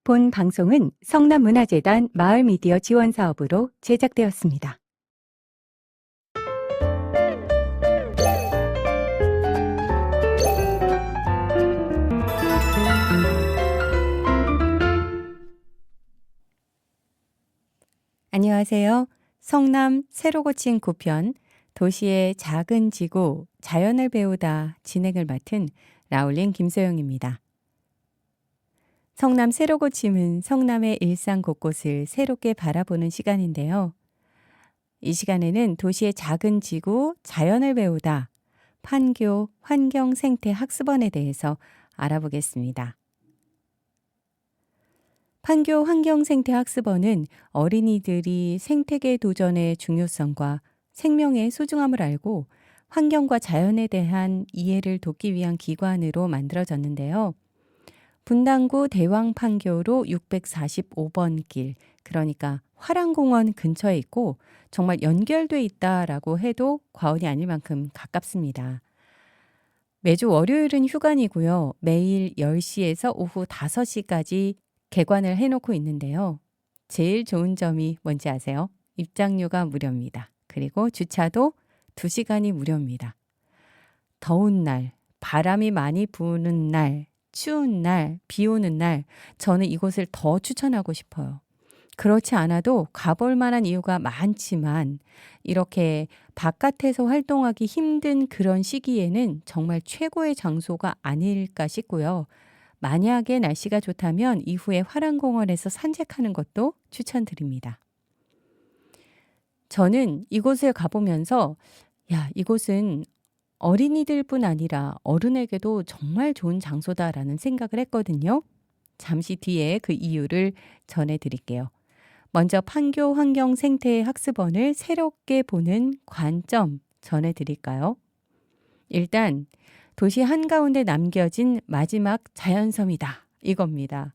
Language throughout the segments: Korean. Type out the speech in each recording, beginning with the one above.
본 방송은 성남문화재단 마을미디어 지원사업으로 제작되었습니다. 안녕하세요. 성남 새로 고친 9편 도시의 작은 지구 자연을 배우다 진행을 맡은 라울린 김소영입니다. 성남 새로 고침은 성남의 일상 곳곳을 새롭게 바라보는 시간인데요. 이 시간에는 도시의 작은 지구 자연을 배우다 판교 환경생태학습원에 대해서 알아보겠습니다. 판교 환경생태학습원은 어린이들이 생태계 도전의 중요성과 생명의 소중함을 알고 환경과 자연에 대한 이해를 돕기 위한 기관으로 만들어졌는데요. 분당구 대왕판교로 645번 길, 그러니까 화랑공원 근처에 있고 정말 연결돼 있다라고 해도 과언이 아닐 만큼 가깝습니다. 매주 월요일은 휴관이고요. 매일 10시에서 오후 5시까지 개관을 해놓고 있는데요. 제일 좋은 점이 뭔지 아세요? 입장료가 무료입니다. 그리고 주차도 2시간이 무료입니다. 더운 날, 바람이 많이 부는 날, 추운 날, 비 오는 날, 저는 이곳을 더 추천하고 싶어요. 그렇지 않아도 가볼 만한 이유가 많지만 이렇게 바깥에서 활동하기 힘든 그런 시기에는 정말 최고의 장소가 아닐까 싶고요. 만약에 날씨가 좋다면 이후에 화랑공원에서 산책하는 것도 추천드립니다. 저는 이곳을 가보면서 이곳은 어린이들뿐 아니라 어른에게도 정말 좋은 장소다라는 생각을 했거든요. 잠시 뒤에 그 이유를 전해드릴게요. 먼저 판교 환경생태학습원을 새롭게 보는 관점 전해드릴까요? 일단 도시 한가운데 남겨진 마지막 자연섬이다. 이겁니다.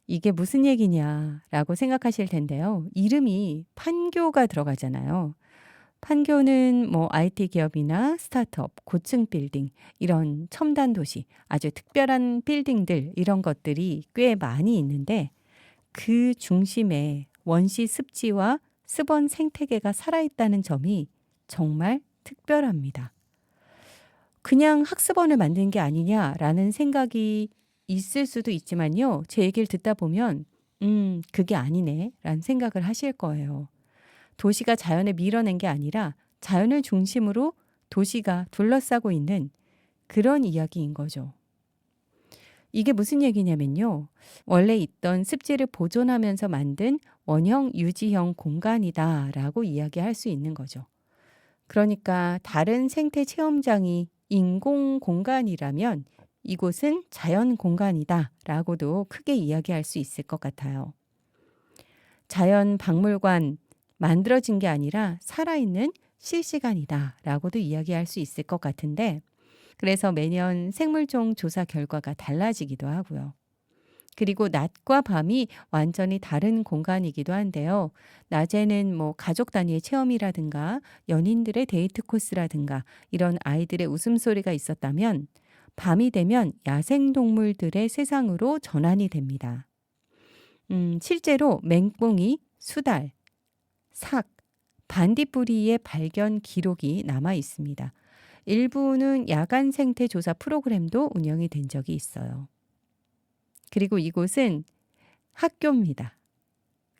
이게 무슨 얘기냐라고 생각하실 텐데요. 이름이 판교가 들어가잖아요. 판교는 IT 기업이나 스타트업, 고층 빌딩, 이런 첨단 도시, 아주 특별한 빌딩들 이런 것들이 꽤 많이 있는데 그 중심에 원시 습지와 습원 생태계가 살아있다는 점이 정말 특별합니다. 그냥 학습원을 만든 게 아니냐라는 생각이 있을 수도 있지만요. 제 얘기를 듣다 보면 그게 아니네 라는 생각을 하실 거예요. 도시가 자연을 밀어낸 게 아니라 자연을 중심으로 도시가 둘러싸고 있는 그런 이야기인 거죠. 이게 무슨 얘기냐면요. 원래 있던 습지를 보존하면서 만든 원형 유지형 공간이다라고 이야기할 수 있는 거죠. 그러니까 다른 생태 체험장이 인공 공간이라면 이곳은 자연 공간이다라고도 크게 이야기할 수 있을 것 같아요. 자연 박물관 만들어진 게 아니라 살아있는 실시간이다라고도 이야기할 수 있을 것 같은데 그래서 매년 생물종 조사 결과가 달라지기도 하고요. 그리고 낮과 밤이 완전히 다른 공간이기도 한데요. 낮에는 가족 단위의 체험이라든가 연인들의 데이트 코스라든가 이런 아이들의 웃음소리가 있었다면 밤이 되면 야생동물들의 세상으로 전환이 됩니다. 실제로 맹꽁이, 수달, 삭, 반딧불이의 발견 기록이 남아 있습니다. 일부는 야간 생태 조사 프로그램도 운영이 된 적이 있어요. 그리고 이곳은 학교입니다.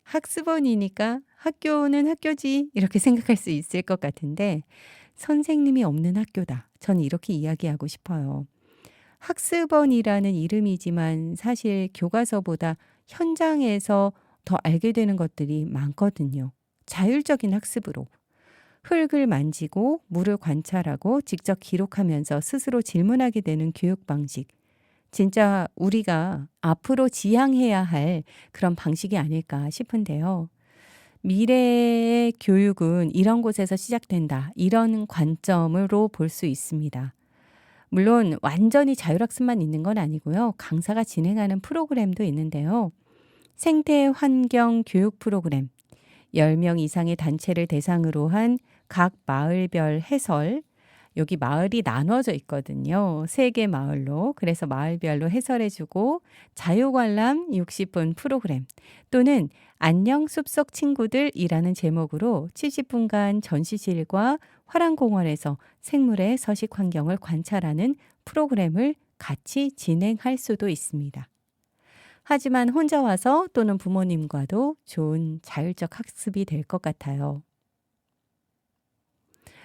학습원이니까 학교는 학교지 이렇게 생각할 수 있을 것 같은데 선생님이 없는 학교다. 저는 이렇게 이야기하고 싶어요. 학습원이라는 이름이지만 사실 교과서보다 현장에서 더 알게 되는 것들이 많거든요. 자율적인 학습으로. 흙을 만지고 물을 관찰하고 직접 기록하면서 스스로 질문하게 되는 교육 방식. 진짜 우리가 앞으로 지향해야 할 그런 방식이 아닐까 싶은데요. 미래의 교육은 이런 곳에서 시작된다. 이런 관점으로 볼 수 있습니다. 물론 완전히 자율학습만 있는 건 아니고요. 강사가 진행하는 프로그램도 있는데요. 생태 환경 교육 프로그램, 10명 이상의 단체를 대상으로 한 각 마을별 해설, 여기 마을이 나눠져 있거든요. 3개 마을로. 그래서 마을별로 해설해 주고 자유관람 60분 프로그램 또는 안녕 숲속 친구들이라는 제목으로 70분간 전시실과 화랑공원에서 생물의 서식 환경을 관찰하는 프로그램을 같이 진행할 수도 있습니다. 하지만 혼자 와서 또는 부모님과도 좋은 자율적 학습이 될 것 같아요.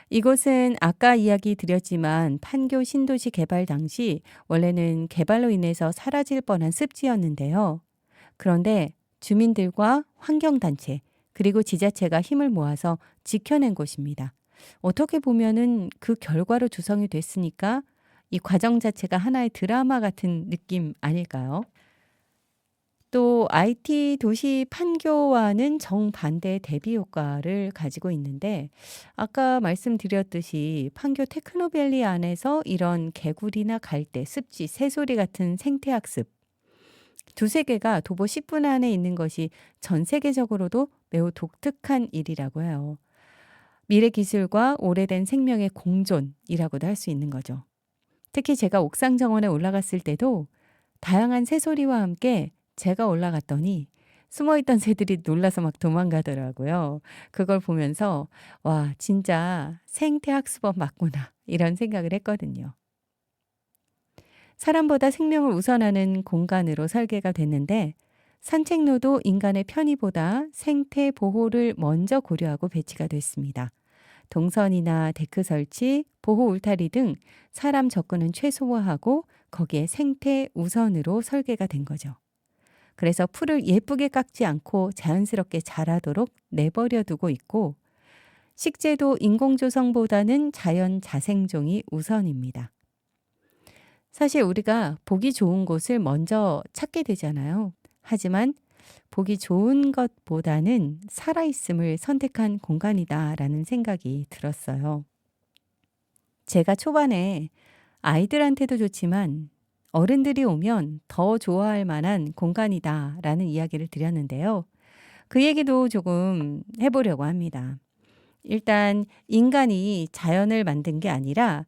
이곳은 아까 이야기 드렸지만 판교 신도시 개발 당시 원래는 개발로 인해서 사라질 뻔한 습지였는데요. 그런데 주민들과 환경단체 그리고 지자체가 힘을 모아서 지켜낸 곳입니다. 어떻게 보면은 그 결과로 조성이 됐으니까 이 과정 자체가 하나의 드라마 같은 느낌 아닐까요? 또 IT 도시 판교와는 정반대의 대비 효과를 가지고 있는데 아까 말씀드렸듯이 판교 테크노밸리 안에서 이런 개구리나 갈대, 습지, 새소리 같은 생태 학습 두세 개가 도보 10분 안에 있는 것이 전 세계적으로도 매우 독특한 일이라고 해요. 미래 기술과 오래된 생명의 공존이라고도 할 수 있는 거죠. 특히 제가 옥상 정원에 올라갔을 때도 다양한 새소리와 함께 제가 올라갔더니 숨어있던 새들이 놀라서 막 도망가더라고요. 그걸 보면서 '와 진짜 생태학습원 맞구나.' 이런 생각을 했거든요. 사람보다 생명을 우선하는 공간으로 설계가 됐는데 산책로도 인간의 편의보다 생태 보호를 먼저 고려하고 배치가 됐습니다. 동선이나 데크 설치, 보호 울타리 등 사람 접근은 최소화하고 거기에 생태 우선으로 설계가 된 거죠. 그래서 풀을 예쁘게 깎지 않고 자연스럽게 자라도록 내버려 두고 있고 식재도 인공 조성보다는 자연 자생종이 우선입니다. 사실 우리가 보기 좋은 곳을 먼저 찾게 되잖아요. 하지만 보기 좋은 것보다는 살아있음을 선택한 공간이다라는 생각이 들었어요. 제가 초반에 아이들한테도 좋지만 어른들이 오면 더 좋아할 만한 공간이다라는 이야기를 드렸는데요. 그 얘기도 조금 해보려고 합니다. 일단 인간이 자연을 만든 게 아니라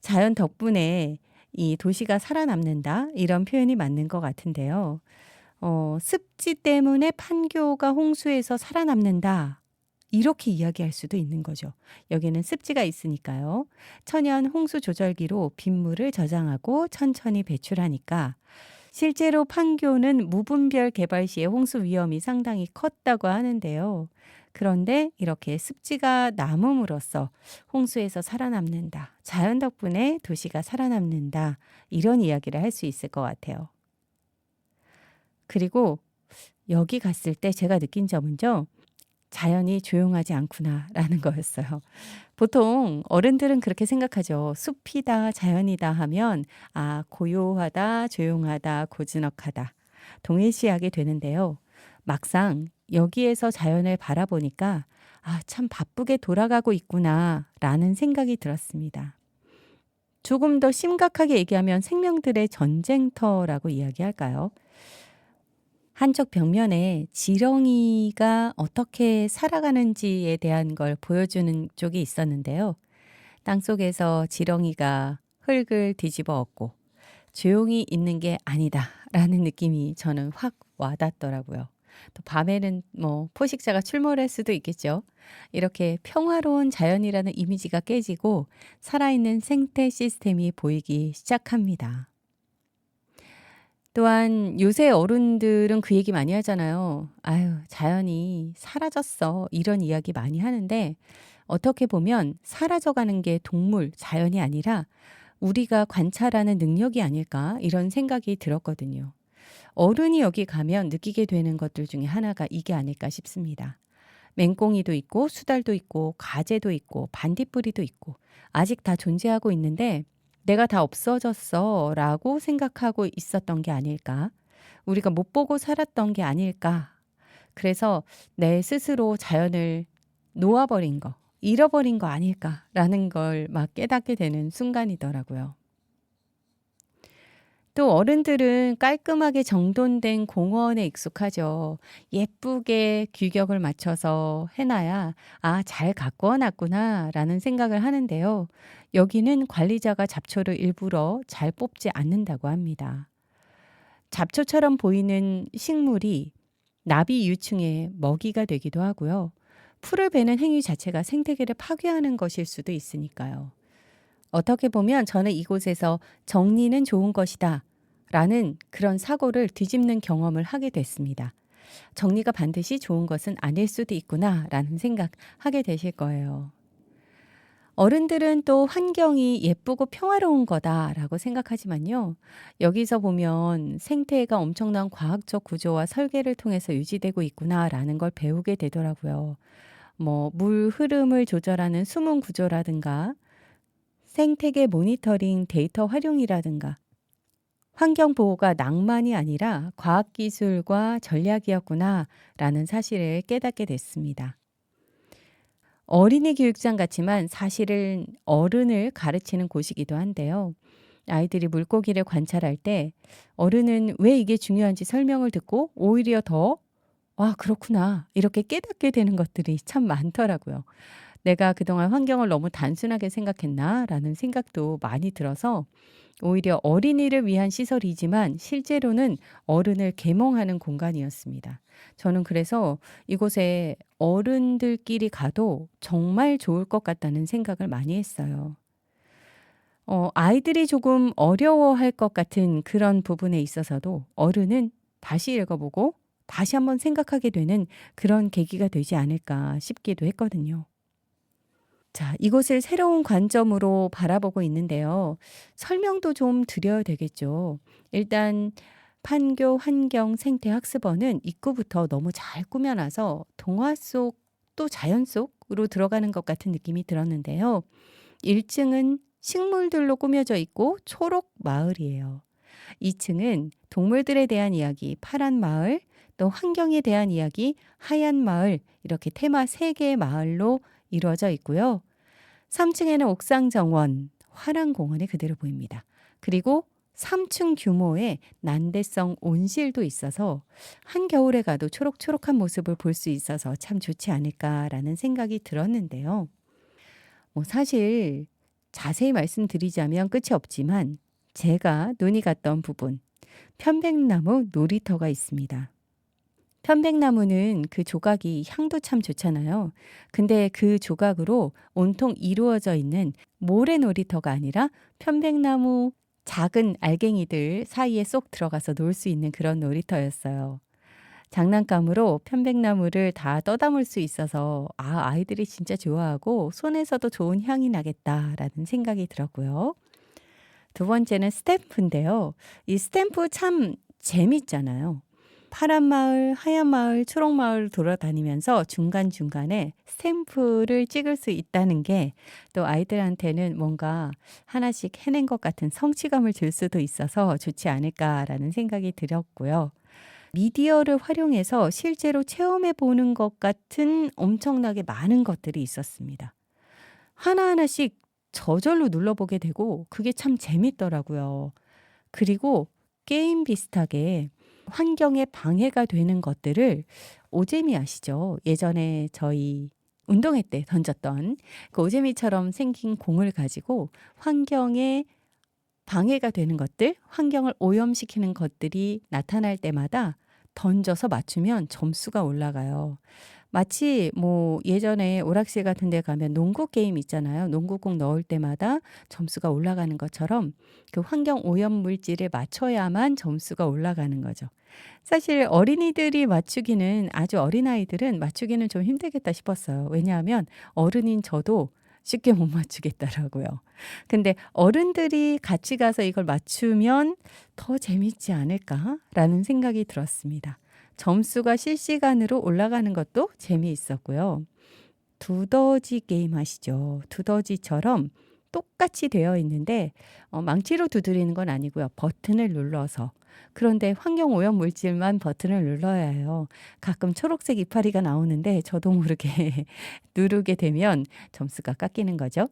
자연 덕분에 이 도시가 살아남는다 이런 표현이 맞는 것 같은데요. 습지 때문에 판교가 홍수에서 살아남는다. 이렇게 이야기할 수도 있는 거죠. 여기는 습지가 있으니까요. 천연 홍수 조절기로 빗물을 저장하고 천천히 배출하니까 실제로 판교는 무분별 개발 시에 홍수 위험이 상당히 컸다고 하는데요. 그런데 이렇게 습지가 남음으로써 홍수에서 살아남는다. 자연 덕분에 도시가 살아남는다. 이런 이야기를 할 수 있을 것 같아요. 그리고 여기 갔을 때 제가 느낀 점은요. 자연이 조용하지 않구나라는 거였어요. 보통 어른들은 그렇게 생각하죠. 숲이다, 자연이다 하면 고요하다, 조용하다, 고즈넉하다. 동일시하게 되는데요. 막상 여기에서 자연을 바라보니까 참 바쁘게 돌아가고 있구나라는 생각이 들었습니다. 조금 더 심각하게 얘기하면 생명들의 전쟁터라고 이야기할까요? 한쪽 벽면에 지렁이가 어떻게 살아가는지에 대한 걸 보여주는 쪽이 있었는데요. 땅속에서 지렁이가 흙을 뒤집어 엎고 조용히 있는 게 아니다라는 느낌이 저는 확 와닿더라고요. 또 밤에는 뭐 포식자가 출몰할 수도 있겠죠. 이렇게 평화로운 자연이라는 이미지가 깨지고 살아있는 생태 시스템이 보이기 시작합니다. 또한 요새 어른들은 그 얘기 많이 하잖아요. "아유 자연이 사라졌어." 이런 이야기 많이 하는데 어떻게 보면 사라져가는 게 동물, 자연이 아니라 우리가 관찰하는 능력이 아닐까 이런 생각이 들었거든요. 어른이 여기 가면 느끼게 되는 것들 중에 하나가 이게 아닐까 싶습니다. 맹꽁이도 있고 수달도 있고 가재도 있고 반딧불이도 있고 아직 다 존재하고 있는데 '내가 다 없어졌어.'라고 생각하고 있었던 게 아닐까? 우리가 못 보고 살았던 게 아닐까? 그래서 내 스스로 자연을 놓아버린 거, 잃어버린 거 아닐까라는 걸 막 깨닫게 되는 순간이더라고요. 또 어른들은 깔끔하게 정돈된 공원에 익숙하죠. 예쁘게 규격을 맞춰서 해 놔야 '아 잘 가꾸어 놨구나.'라는 생각을 하는데요. 여기는 관리자가 잡초를 일부러 잘 뽑지 않는다고 합니다. 잡초처럼 보이는 식물이 나비 유충의 먹이가 되기도 하고요. 풀을 베는 행위 자체가 생태계를 파괴하는 것일 수도 있으니까요. 어떻게 보면 저는 이곳에서 '정리는 좋은 것이다.' 라는 그런 사고를 뒤집는 경험을 하게 됐습니다. '정리가 반드시 좋은 것은 아닐 수도 있구나.'라는 생각하게 되실 거예요. 어른들은 또 '환경이 예쁘고 평화로운 거다.'라고 생각하지만요. 여기서 보면 '생태가 엄청난 과학적 구조와 설계를 통해서 유지되고 있구나.'라는 걸 배우게 되더라고요. 뭐 물 흐름을 조절하는 수문 구조라든가 생태계 모니터링 데이터 활용이라든가 환경 보호가 낭만이 아니라 과학기술과 전략이었구나라는 사실을 깨닫게 됐습니다. 어린이 교육장 같지만 사실은 어른을 가르치는 곳이기도 한데요. 아이들이 물고기를 관찰할 때 어른은 왜 이게 중요한지 설명을 듣고 오히려 더 '아 그렇구나.' 이렇게 깨닫게 되는 것들이 참 많더라고요. '내가 그동안 환경을 너무 단순하게 생각했나?'라는 생각도 많이 들어서 오히려 어린이를 위한 시설이지만 실제로는 어른을 계몽하는 공간이었습니다. 저는 그래서 이곳에 어른들끼리 가도 정말 좋을 것 같다는 생각을 많이 했어요. 아이들이 조금 어려워할 것 같은 그런 부분에 있어서도 어른은 다시 읽어보고 다시 한번 생각하게 되는 그런 계기가 되지 않을까 싶기도 했거든요. 자, 이곳을 새로운 관점으로 바라보고 있는데요. 설명도 좀 드려야 되겠죠. 일단 판교 환경생태학습원은 입구부터 너무 잘 꾸며놔서 동화 속 또 자연 속으로 들어가는 것 같은 느낌이 들었는데요. 1층은 식물들로 꾸며져 있고 초록 마을이에요. 2층은 동물들에 대한 이야기 파란 마을, 또 환경에 대한 이야기 하얀 마을, 이렇게 테마 3개의 마을로 이루어져 있고요. 3층에는 옥상 정원, 화랑 공원이 그대로 보입니다. 그리고 3층 규모의 난대성 온실도 있어서 한겨울에 가도 초록초록한 모습을 볼 수 있어서 참 좋지 않을까라는 생각이 들었는데요. 뭐 사실 자세히 말씀드리자면 끝이 없지만 제가 눈이 갔던 부분, 편백나무 놀이터가 있습니다. 편백나무는 그 조각이 향도 참 좋잖아요. 근데 그 조각으로 온통 이루어져 있는 모래 놀이터가 아니라 편백나무 작은 알갱이들 사이에 쏙 들어가서 놀 수 있는 그런 놀이터였어요. 장난감으로 편백나무를 다 떠담을 수 있어서 '아 아이들이 진짜 좋아하고 손에서도 좋은 향이 나겠다.'라는 생각이 들었고요. 두 번째는 스탬프인데요. 이 스탬프 참 재밌잖아요. 파란 마을, 하얀 마을, 초록 마을 돌아다니면서 중간중간에 스탬프를 찍을 수 있다는 게 또 아이들한테는 뭔가 하나씩 해낸 것 같은 성취감을 줄 수도 있어서 좋지 않을까라는 생각이 들었고요. 미디어를 활용해서 실제로 체험해 보는 것 같은 엄청나게 많은 것들이 있었습니다. 하나하나씩 저절로 눌러보게 되고 그게 참 재밌더라고요. 그리고 게임 비슷하게 환경에 방해가 되는 것들을 오재미 아시죠? 예전에 저희 운동회 때 던졌던 그 오재미처럼 생긴 공을 가지고 환경에 방해가 되는 것들, 환경을 오염시키는 것들이 나타날 때마다 던져서 맞추면 점수가 올라가요. 마치 뭐 예전에 오락실 같은 데 가면 농구 게임 있잖아요. 농구공 넣을 때마다 점수가 올라가는 것처럼 그 환경 오염 물질을 맞춰야만 점수가 올라가는 거죠. 사실 어린이들이 맞추기는 아주 어린아이들은 맞추기는 좀 힘들겠다 싶었어요. 왜냐하면 어른인 저도 쉽게 못 맞추겠더라고요. 근데 '어른들이 같이 가서 이걸 맞추면 더 재밌지 않을까?'라는 생각이 들었습니다. 점수가 실시간으로 올라가는 것도 재미있었고요. 두더지 게임 아시죠? 두더지처럼 똑같이 되어 있는데 망치로 두드리는 건 아니고요. 버튼을 눌러서. 그런데 환경 오염 물질만 버튼을 눌러야 해요. 가끔 초록색 이파리가 나오는데 저도 모르게 누르게 되면 점수가 깎이는 거죠.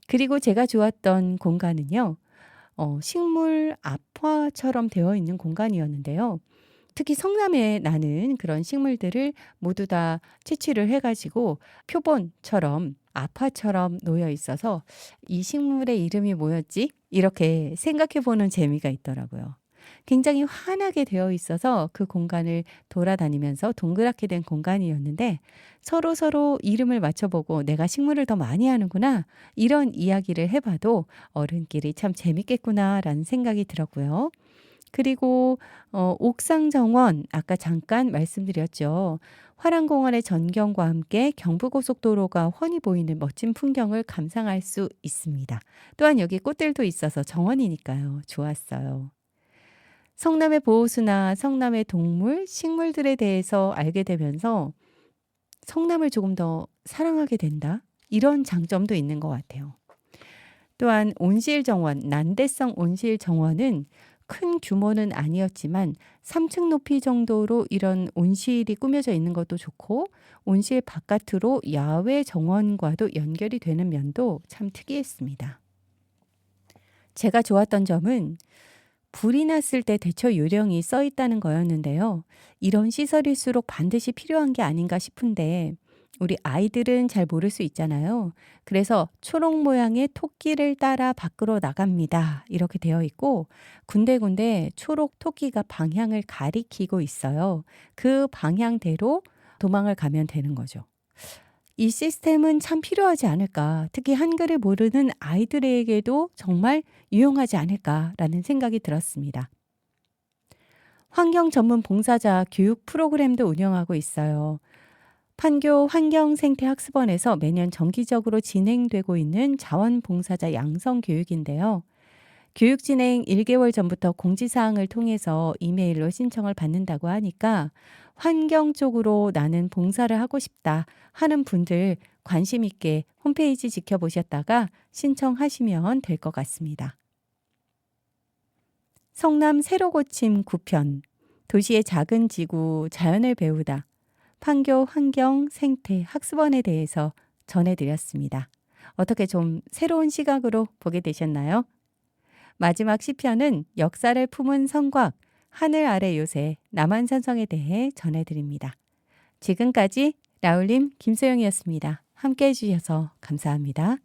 그리고 제가 좋았던 공간은요. 식물 앞화처럼 되어 있는 공간이었는데요. 특히 성남에 나는 그런 식물들을 모두 다 채취를 해 가지고 표본처럼 앞화처럼 놓여 있어서 '이 식물의 이름이 뭐였지?' 이렇게 생각해 보는 재미가 있더라고요. 굉장히 환하게 되어 있어서 그 공간을 돌아다니면서 동그랗게 된 공간이었는데 서로서로 이름을 맞춰 보고 '내가 식물을 더 많이 아는구나.' 이런 이야기를 해 봐도 '어른끼리 참 재밌겠구나.'라는 생각이 들었고요. 그리고 옥상 정원 아까 잠깐 말씀드렸죠. 화랑공원의 전경과 함께 경부고속도로가 훤히 보이는 멋진 풍경을 감상할 수 있습니다. 또한 여기 꽃들도 있어서 정원이니까요. 좋았어요. 성남의 보호수나 성남의 동물, 식물들에 대해서 알게 되면서 '성남을 조금 더 사랑하게 된다.' 이런 장점도 있는 것 같아요. 또한 온실정원, 난대성 온실정원은 큰 규모는 아니었지만 3층 높이 정도로 이런 온실이 꾸며져 있는 것도 좋고 온실 바깥으로 야외 정원과도 연결이 되는 면도 참 특이했습니다. 제가 좋았던 점은 불이 났을 때 대처 요령이 써 있다는 거였는데요. 이런 시설일수록 반드시 필요한 게 아닌가 싶은데 우리 아이들은 잘 모를 수 있잖아요. 그래서 초록 모양의 토끼를 따라 밖으로 나갑니다. 이렇게 되어 있고 군데군데 초록 토끼가 방향을 가리키고 있어요. 그 방향대로 도망을 가면 되는 거죠. 이 시스템은 참 필요하지 않을까. 특히 한글을 모르는 아이들에게도 정말 유용하지 않을까라는 생각이 들었습니다. 환경 전문 봉사자 교육 프로그램도 운영하고 있어요. 판교 환경생태학습원에서 매년 정기적으로 진행되고 있는 자원봉사자 양성 교육인데요. 교육 진행 1개월 전부터 공지사항을 통해서 이메일로 신청을 받는다고 하니까 환경 쪽으로 나는 봉사를 하고 싶다 하는 분들 관심 있게 홈페이지 지켜보셨다가 신청하시면 될 것 같습니다. 성남 새로고침 9편 도시의 작은 지구 자연을 배우다 판교 환경 생태 학습원에 대해서 전해드렸습니다. 어떻게 좀 새로운 시각으로 보게 되셨나요? 마지막 시편은 역사를 품은 성곽, 하늘 아래 요새 남한산성에 대해 전해드립니다. 지금까지 라울림 김소영이었습니다. 함께 해주셔서 감사합니다.